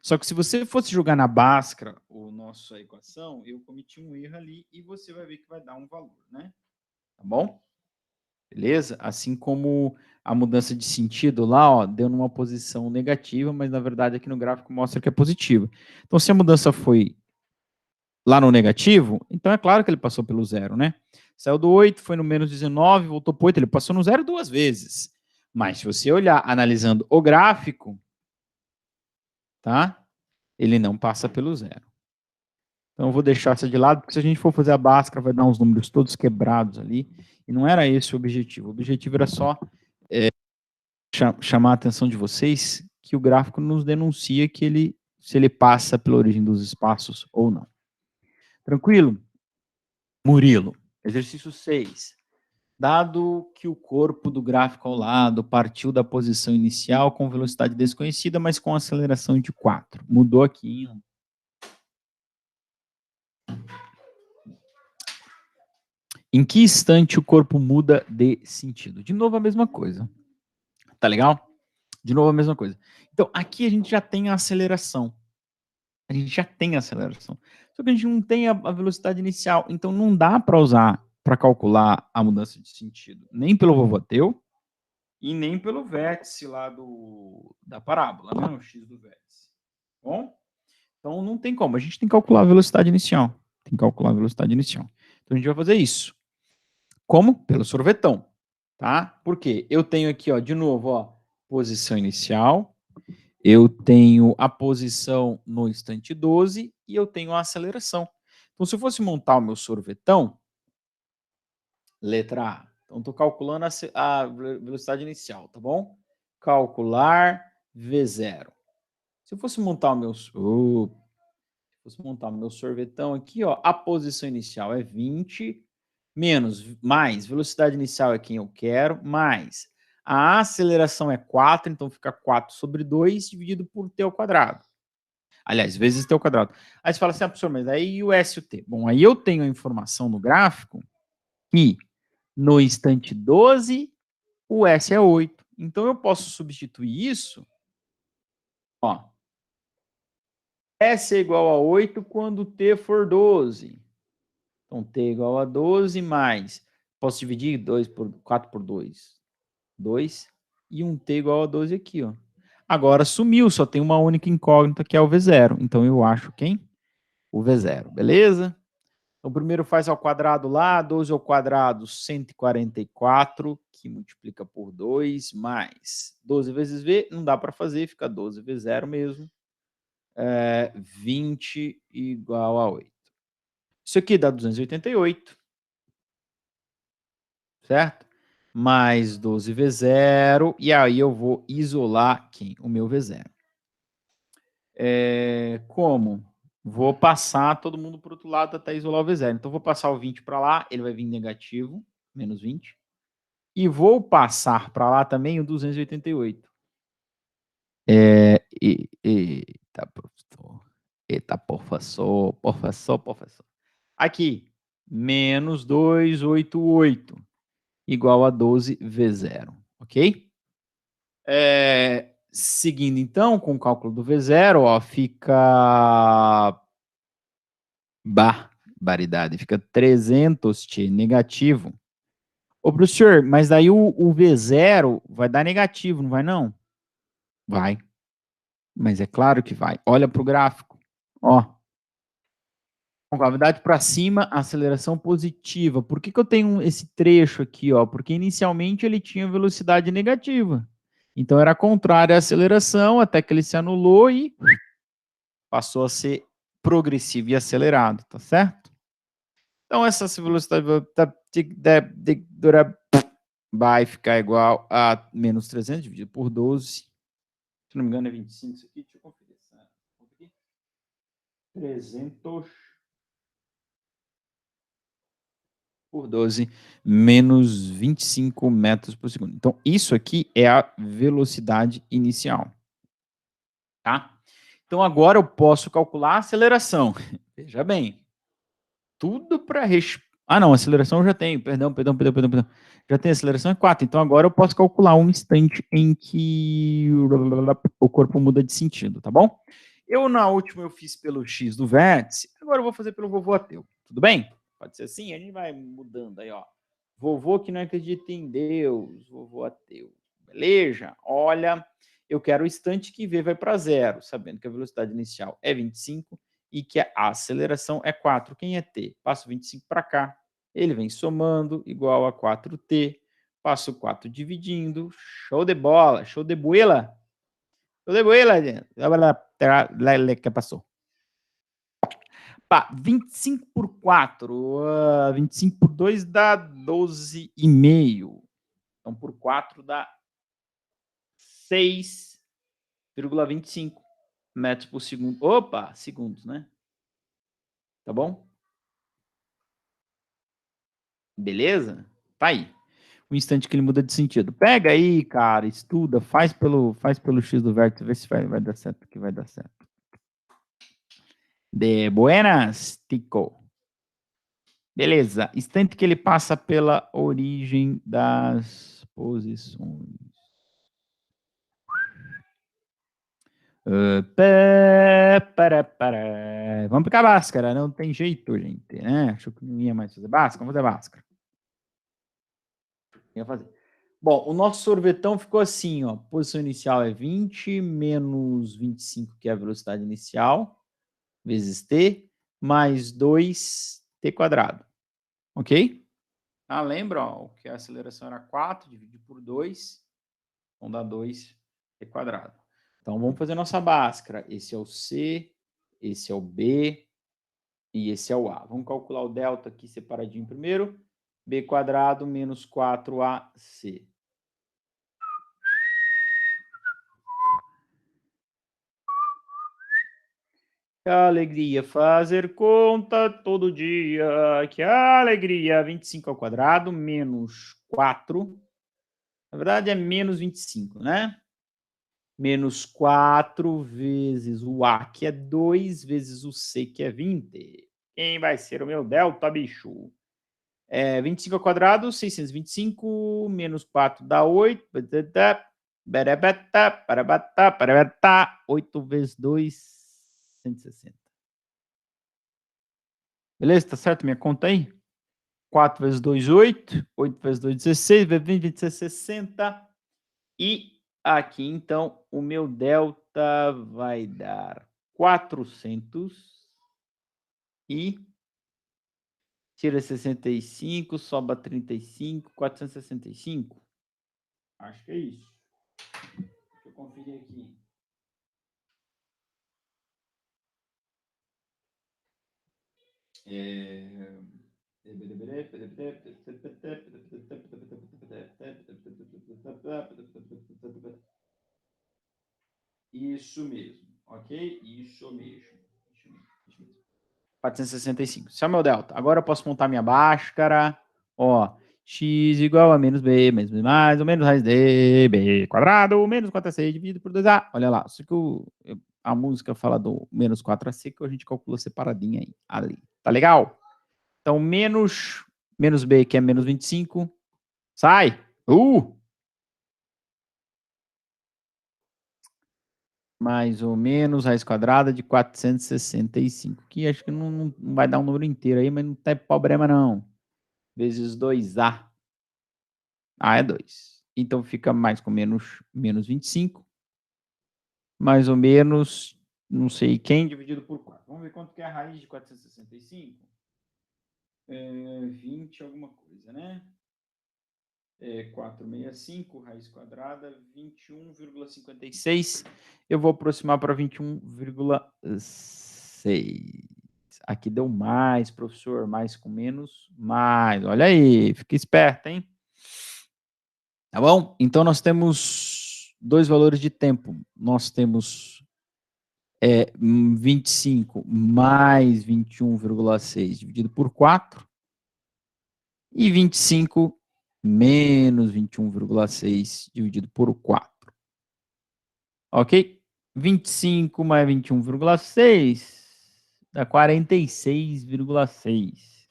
Só que se você fosse jogar na Bhaskara a nossa equação, eu cometi um erro ali e você vai ver que vai dar um valor, né? Tá bom? Beleza? Assim como a mudança de sentido lá, ó, deu numa posição negativa, mas na verdade aqui no gráfico mostra que é positiva. Então, se a mudança foi lá no negativo, então é claro que ele passou pelo zero, né? Saiu do 8, foi no menos 19, voltou para 8, ele passou no zero 2 vezes. Mas se você olhar analisando o gráfico, tá? Ele não passa pelo zero. Então eu vou deixar essa de lado, porque se a gente for fazer a Bhaskara, vai dar uns números todos quebrados ali, e não era esse o objetivo. O objetivo era só chamar a atenção de vocês que o gráfico nos denuncia que se ele passa pela origem dos espaços ou não. Tranquilo? Murilo, exercício 6. Dado que o corpo do gráfico ao lado partiu da posição inicial com velocidade desconhecida, mas com aceleração de 4. Mudou aqui. Em que instante o corpo muda de sentido? De novo a mesma coisa. Tá legal? De novo a mesma coisa. Então, aqui a gente já tem a aceleração. A gente já tem a aceleração. Só que a gente não tem a velocidade inicial. Então, não dá para usar, para calcular a mudança de sentido, nem pelo vovoteu e nem pelo vértice lá da parábola, né? O x do vértice. Bom? Então, não tem como. A gente tem que calcular a velocidade inicial. Tem que calcular a velocidade inicial. Então, a gente vai fazer isso. Como? Pelo sorvetão. Tá? Por quê? Eu tenho aqui, ó, de novo, ó, posição inicial, eu tenho a posição no instante 12 e eu tenho a aceleração. Então, se eu fosse montar o meu sorvetão, letra A. Então, estou calculando a velocidade inicial, tá bom? Calcular V0. Se eu fosse montar o meu sorvetão aqui, ó, a posição inicial é 20, mais velocidade inicial é quem eu quero, mais a aceleração é 4, então fica 4 sobre 2 dividido por t ao quadrado. Aliás, vezes t ao quadrado. Aí você fala assim, professor, mas aí o S e o t? Bom, aí eu tenho a informação no gráfico que no instante 12, o S é 8. Então eu posso substituir isso, ó, S é igual a 8 quando t for 12. Então, t é igual a 12 mais, posso dividir 4 por 2, 2, e um t igual a 12 aqui, ó. Agora sumiu, só tem uma única incógnita que é o V0. Então eu acho quem? O V0, beleza? Então, primeiro faz ao quadrado lá, 12 ao quadrado, 144, que multiplica por 2, mais 12 vezes V, não dá para fazer, fica 12 vezes 0 mesmo. 20 igual a 8. Isso aqui dá 288, certo? Mais 12 V0, e aí eu vou isolar quem? O meu V0. Como? Vou passar todo mundo para o outro lado até isolar o V0. Então, vou passar o 20 para lá, ele vai vir negativo, menos 20. E vou passar para lá também o 288. Eita, professor. Eita, professor. Aqui, menos 288, igual a 12 V0, ok? Seguindo, então, com o cálculo do V0, ó, fica... Barbaridade, fica 300, negativo. Ô, professor, mas daí o V0 vai dar negativo, não vai não? Vai, mas é claro que vai. Olha para o gráfico, ó. Concavidade para cima, aceleração positiva. Por que eu tenho esse trecho aqui, ó? Porque inicialmente ele tinha velocidade negativa. Então era contrária à aceleração, até que ele se anulou e passou a ser progressivo e acelerado, tá certo? Então essa velocidade vai ficar igual a menos 300 dividido por 12. Se não me engano é 25 isso aqui, deixa eu conferir. 300 por 12 menos 25 metros por segundo. Então, isso aqui é a velocidade inicial. Tá? Então, agora eu posso calcular a aceleração. Veja bem, tudo para... Ah, não, aceleração eu já tenho. Perdão. Já tenho aceleração é 4. Então, agora eu posso calcular um instante em que o corpo muda de sentido, tá bom? Na última eu fiz pelo X do vértice, agora eu vou fazer pelo vovô ateu. Tudo bem? Pode ser assim? A gente vai mudando aí, ó. Vovô que não acredita em Deus, vovô ateu. Beleza? Olha, eu quero o instante que V vai para 0, sabendo que a velocidade inicial é 25 e que a aceleração é 4. Quem é T? Passo 25 para cá, ele vem somando, igual a 4T. Passo 4 dividindo. Show de bola, show de buela. Show de buela, gente. Que passou. 25 por 4, 25 por 2 dá 12,5. Então, por 4 dá 6,25 metros por segundo. Opa, segundos, né? Tá bom? Beleza? Tá aí. O instante que ele muda de sentido. Pega aí, cara, estuda, faz pelo X do vértice, vê se vai dar certo, que vai dar certo. De buenas, Tico. Beleza. Instante que ele passa pela origem das posições. Vamos aplicar Bhaskara, não tem jeito, gente, né? Achou que não ia mais fazer Bhaskara? Vamos fazer Bhaskara. Ia fazer. Bom, o nosso sorvetão ficou assim, ó. Posição inicial é 20 menos 25, que é a velocidade inicial, vezes t, mais 2t quadrado. Ok? Lembra, ó, que a aceleração era 4, dividido por 2, então dá 2t quadrado. Então, vamos fazer nossa Bhaskara. Esse é o C, esse é o B e esse é o A. Vamos calcular o delta aqui separadinho primeiro. B quadrado menos 4AC. Que alegria fazer conta todo dia. Que alegria. 25 ao quadrado menos 4. Na verdade, é menos 25, né? Menos 4 vezes o A, que é 2, vezes o C, que é 20. Quem vai ser o meu delta, bicho? 25 ao quadrado, 625, menos 4 dá 8. 8 vezes 2, 160. Beleza? Tá certo minha conta aí? 4 vezes 2, 8. 8 vezes 2, 16. Vezes 20, 26, 60. E aqui, então, o meu delta vai dar 400 e Tira 65, sobra 35, 465. Acho que é isso. Deixa eu conferir aqui. Isso mesmo, ok? Isso mesmo. 465. Esse é o meu delta. Agora eu posso montar minha báscara. Ó, x igual a menos b, menos b mais ou menos raiz de b quadrado, menos 4ac dividido por 2a. Olha lá, isso que a música fala do menos 4ac, que a gente calcula separadinha aí, ali. Tá legal? Então, menos b, que é menos 25. Sai! Mais ou menos raiz quadrada de 465. Que acho que não vai dar um número inteiro aí, mas não tem problema não. Vezes 2a. A é 2. Então fica mais com menos 25. Mais ou menos, não sei quem, dividido por 4. Vamos ver quanto que é a raiz de 465. 20 alguma coisa, né? 465, raiz quadrada, 21,56. Eu vou aproximar para 21,6. Aqui deu mais, professor. Mais com menos, mais. Olha aí, fica esperto, hein? Tá bom? Então, nós temos dois valores de tempo. Nós temos 25 mais 21,6 dividido por 4 e 25 menos 21,6 dividido por 4. Ok? 25 mais 21,6 dá 46,6.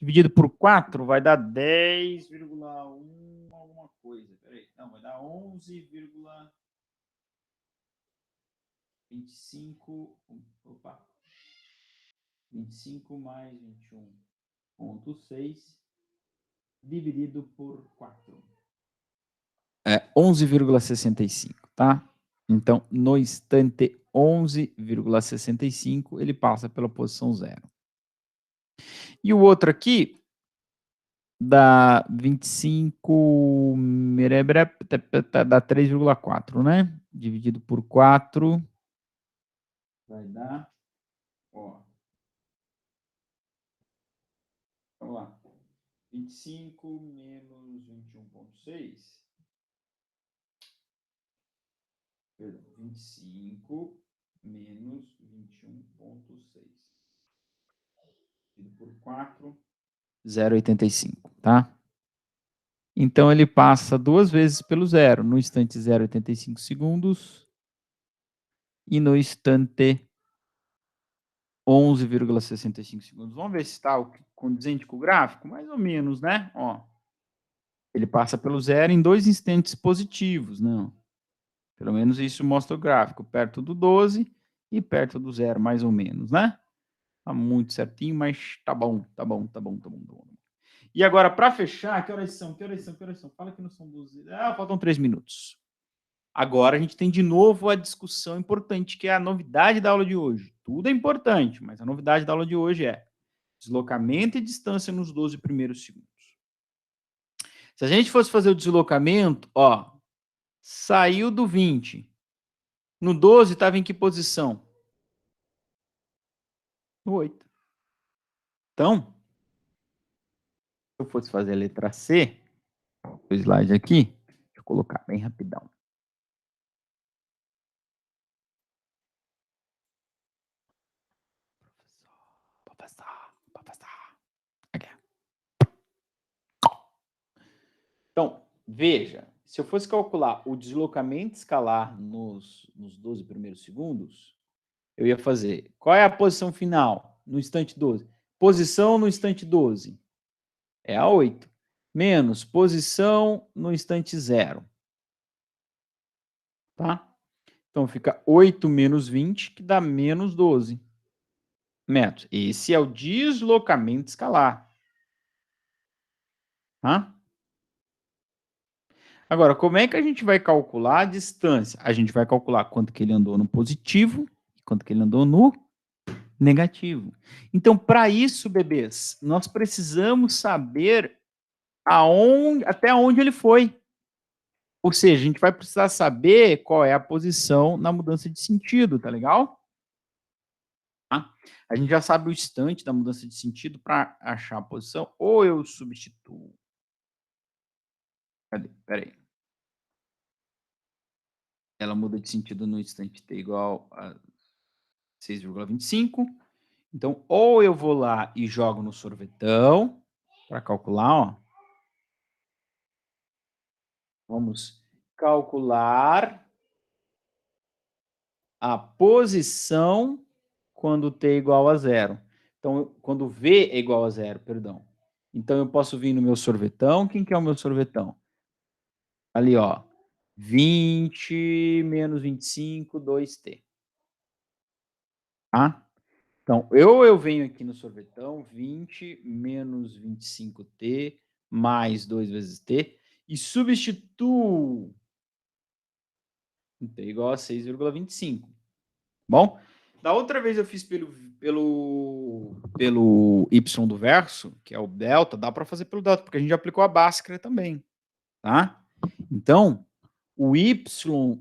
Dividido por 4 vai dar 10,1 alguma coisa. Peraí, não, vai dar 11,25. Opa. 25 mais 21,6 dividido por 4. 11,65, tá? Então, no instante 11,65, ele passa pela posição 0. E o outro aqui dá 25, dá 3,4, né? Dividido por 4 vai dar, ó, vamos lá, 25 menos 21,6, perdão, 25 menos 21,6, dividido por 4, 0,85, tá? Então, ele passa duas vezes pelo zero, no instante 0,85 segundos e no instante 11,65 segundos. Vamos ver se está condizente com o gráfico? Mais ou menos, né? Ó, ele passa pelo zero em dois instantes positivos, não? Pelo menos isso mostra o gráfico, perto do 12 e perto do zero, mais ou menos, né? Tá muito certinho, mas tá bom, tá bom, tá bom, tá bom, tá bom. E agora, para fechar, que horas são? Que horas são? Que horas são? Fala que não são 12. Ah, faltam 3 minutos. Agora a gente tem de novo a discussão importante, que é a novidade da aula de hoje. Tudo é importante, mas a novidade da aula de hoje é deslocamento e distância nos 12 primeiros segundos. Se a gente fosse fazer o deslocamento, ó, saiu do 20. No 12 estava em que posição? No 8. Então, se eu fosse fazer a letra C, o slide aqui, deixa eu colocar bem rapidão. Aqui. Então, veja, se eu fosse calcular o deslocamento escalar nos 12 primeiros segundos, eu ia fazer, qual é a posição final no instante 12? Posição no instante 12 é a 8, menos posição no instante 0. Tá? Então, fica 8 menos 20, que dá menos 12 metros. Esse é o deslocamento escalar. Tá? Agora, como é que a gente vai calcular a distância? A gente vai calcular quanto que ele andou no positivo e quanto que ele andou no negativo. Então, para isso, bebês, nós precisamos saber até onde ele foi. Ou seja, a gente vai precisar saber qual é a posição na mudança de sentido, tá legal? Tá? A gente já sabe o instante da mudança de sentido para achar a posição, ou eu substituo. Cadê? Peraí. Ela muda de sentido no instante t igual a 6,25. Então, ou eu vou lá e jogo no sorvetão para calcular, ó. Vamos calcular a posição quando t é igual a zero. Então, quando v é igual a zero, perdão. Então, eu posso vir no meu sorvetão. Quem que é o meu sorvetão? Ali, ó. 20 menos 25, 2t. Tá? Então, eu venho aqui no sorvetão, 20 menos 25t mais 2 vezes t, e substituo t igual a 6,25. Bom? Da outra vez eu fiz pelo y do verso, que é o delta, dá para fazer pelo delta, porque a gente já aplicou a Bhaskara também, tá? Então, o y,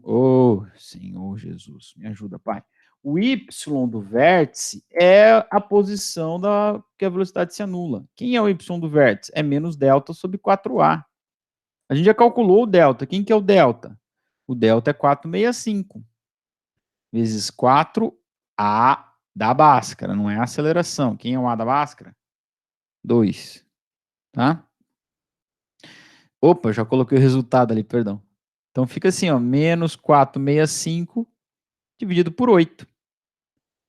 oh, Senhor Jesus, me ajuda, Pai. O y do vértice é a posição que a velocidade se anula. Quem é o y do vértice? É menos delta sobre 4a. A gente já calculou o delta. Quem que é o delta? O delta é 465 vezes 4a da Bhaskara, não é a aceleração. Quem é o a da Bhaskara? 2. Tá? Opa, já coloquei o resultado ali, perdão. Então fica assim, ó, menos 465 dividido por 8.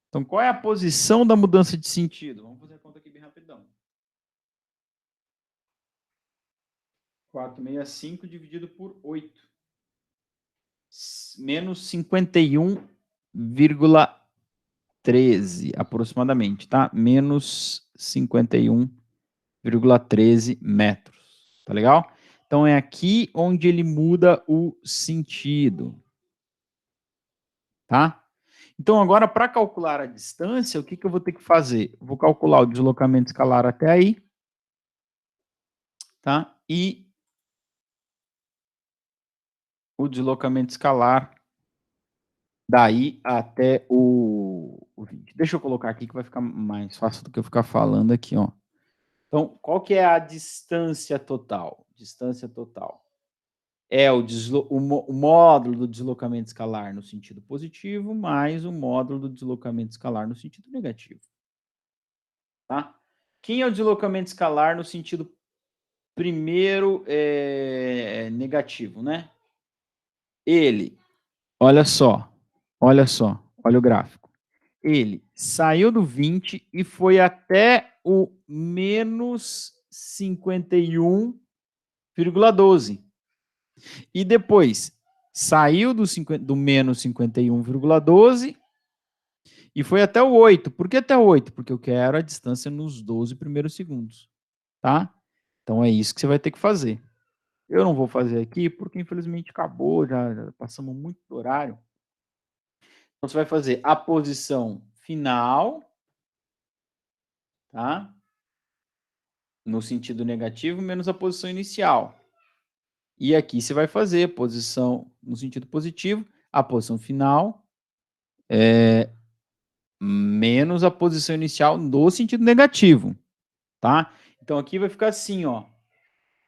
Então, qual é a posição da mudança de sentido? Vamos fazer a conta aqui bem rapidão. 465 dividido por 8. Menos 51,13 aproximadamente, tá? Menos 51,13 metros. Tá legal? Então, é aqui onde ele muda o sentido. Tá? Então, agora, para calcular a distância, o que eu vou ter que fazer? Eu vou calcular o deslocamento escalar até aí. Tá? E o deslocamento escalar daí até o 20. Deixa eu colocar aqui que vai ficar mais fácil do que eu ficar falando aqui, ó. Então, qual que é a distância total? Distância total é o módulo do deslocamento escalar no sentido positivo mais o módulo do deslocamento escalar no sentido negativo. Tá? Quem é o deslocamento escalar no sentido primeiro negativo, né? Ele, olha só, olha o gráfico. Ele saiu do 20 e foi até o menos 51,12. E depois saiu do menos 51,12 e foi até o 8. Por que até o 8? Porque eu quero a distância nos 12 primeiros segundos. Tá? Então é isso que você vai ter que fazer. Eu não vou fazer aqui porque infelizmente acabou, já passamos muito do horário. Então, você vai fazer a posição final, tá? No sentido negativo, menos a posição inicial. E aqui você vai fazer a posição no sentido positivo, a posição final, menos a posição inicial no sentido negativo, tá? Então, aqui vai ficar assim, ó.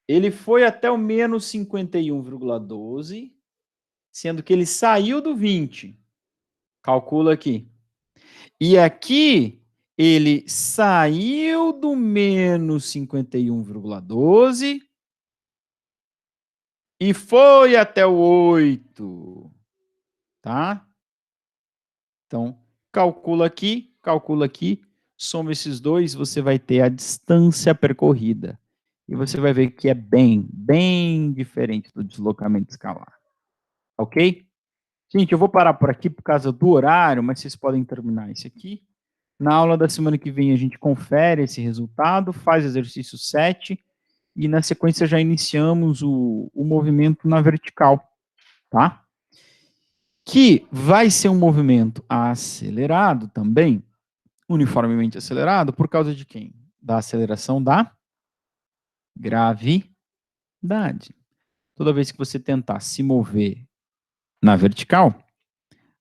Ele foi até o menos 51,12, sendo que ele saiu do 20. Calcula aqui. E aqui, ele saiu do menos 51,12 e foi até o 8. Tá? Então, calcula aqui, soma esses dois, você vai ter a distância percorrida. E você vai ver que é bem diferente do deslocamento escalar. Ok? Gente, eu vou parar por aqui por causa do horário, mas vocês podem terminar isso aqui. Na aula da semana que vem, a gente confere esse resultado, faz o exercício 7, e na sequência já iniciamos o movimento na vertical, tá? Que vai ser um movimento acelerado também, uniformemente acelerado por causa de quem? Da aceleração da gravidade. Toda vez que você tentar se mover na vertical,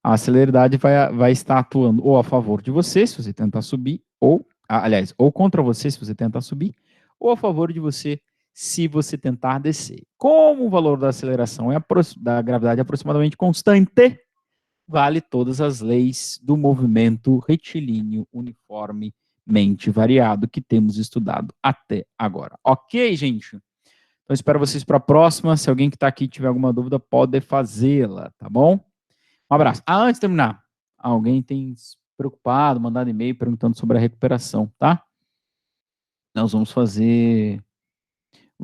a celeridade vai estar atuando ou a favor de você, se você tentar subir, ou, aliás, ou contra você, se você tentar subir, ou a favor de você, se você tentar descer. Como o valor da aceleração da gravidade é aproximadamente constante, vale todas as leis do movimento retilíneo uniformemente variado que temos estudado até agora. Ok, gente? Então, espero vocês para a próxima. Se alguém que está aqui tiver alguma dúvida, pode fazê-la, tá bom? Um abraço. Antes de terminar, alguém tem se preocupado, mandado e-mail perguntando sobre a recuperação, tá? Nós vamos fazer...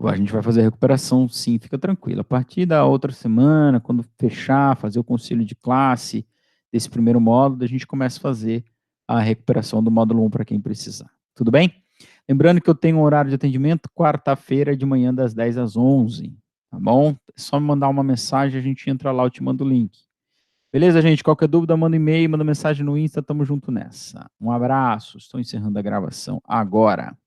A gente vai fazer a recuperação, sim, fica tranquilo. A partir da outra semana, quando fechar, fazer o conselho de classe desse primeiro módulo, a gente começa a fazer a recuperação do módulo 1 para quem precisar. Tudo bem? Lembrando que eu tenho um horário de atendimento quarta-feira de manhã das 10 às 11, tá bom? É só me mandar uma mensagem, a gente entra lá, eu te mando o link. Beleza, gente? Qualquer dúvida, manda e-mail, manda mensagem no Insta, tamo junto nessa. Um abraço, estou encerrando a gravação agora.